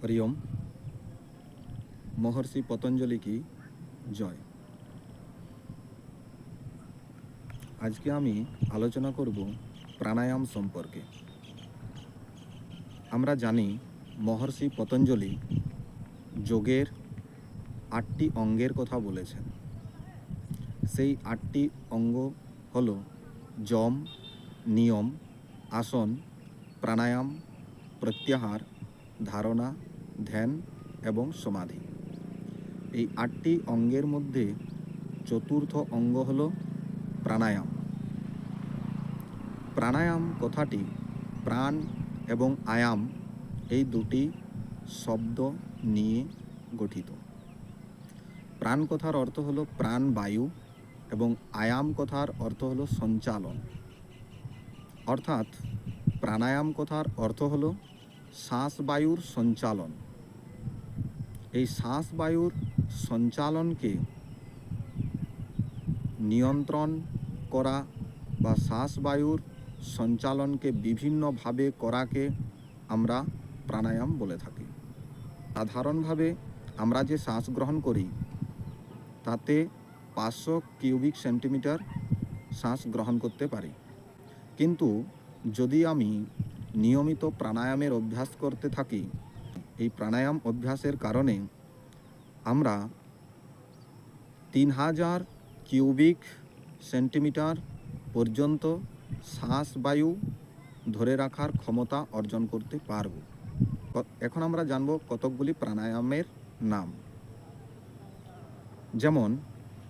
হরিওম। মহর্ষি পতঞ্জলি কি জয়। আজকে আমি আলোচনা করব প্রাণায়াম সম্পর্কে। আমরা জানি মহর্ষি পতঞ্জলি যোগের 8টি অঙ্গের কথা বলেছেন। সেই 8টি অঙ্গ হল যম, নিয়ম, আসন, প্রাণায়াম, প্রত্যাহার, ধারণা, ধ্যান এবং সমাধি। এই 8টি অঙ্গের মধ্যে চতুর্থ অঙ্গ হল প্রাণায়াম। প্রাণায়াম কথাটি প্রাণ এবং আয়াম এই দুটি শব্দ নিয়ে গঠিত। প্রাণ কথার অর্থ হলো প্রাণবায়ু এবং আয়াম কথার অর্থ হলো সঞ্চালন। অর্থাৎ প্রাণায়াম কথার অর্থ হলো শ্বাসবায়ুর সঞ্চালন। এই শ্বাসবায়ুর সঞ্চালনকে নিয়ন্ত্রণ করা বা শ্বাসবায়ুর সঞ্চালনকে বিভিন্নভাবে করাকে আমরা প্রাণায়াম বলে থাকি। সাধারণভাবে আমরা যে শ্বাস গ্রহণ করি তাতে 500 কিউবিক সেন্টিমিটার শ্বাস গ্রহণ করতে পারি। কিন্তু যদি আমি নিয়মিত প্রাণায়ামের অভ্যাস করতে থাকি, এই প্রাণায়াম অভ্যাসের কারণে আমরা 3000 কিউবিক সেন্টিমিটার পর্যন্ত শ্বাসবায়ু ধরে রাখার ক্ষমতা অর্জন করতে পারব। এখন আমরা জানব কতকগুলি প্রাণায়ামের নাম, যেমন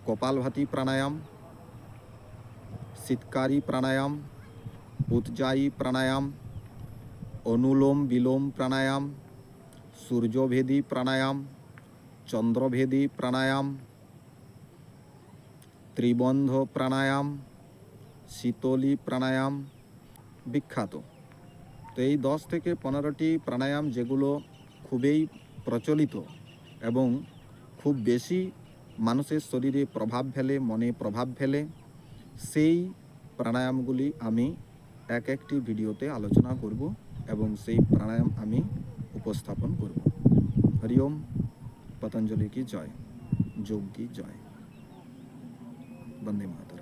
কপালভাতি প্রাণায়াম, শীতকারী প্রাণায়াম, উজ্জায়ী প্রাণায়াম, অনুলোম বিলোম প্রাণায়াম, সূর্যভেদী প্রাণায়াম, চন্দ্রভেদী প্রাণায়াম, ত্রিবন্ধ প্রাণায়াম, শীতলী প্রাণায়াম বিখ্যাত। তো এই 10 থেকে 15টি প্রাণায়াম যেগুলো খুবই প্রচলিত এবং খুব বেশি মানুষের শরীরে প্রভাব ফেলে, মনে প্রভাব ফেলে, সেই প্রাণায়ামগুলি আমি এক একটি ভিডিওতে আলোচনা করব এবং সেই প্রাণায়াম আমি উপস্থাপন করব। হরিওম। পতঞ্জলি কি জয়। যোগ কি জয়। বন্দে মাতরম।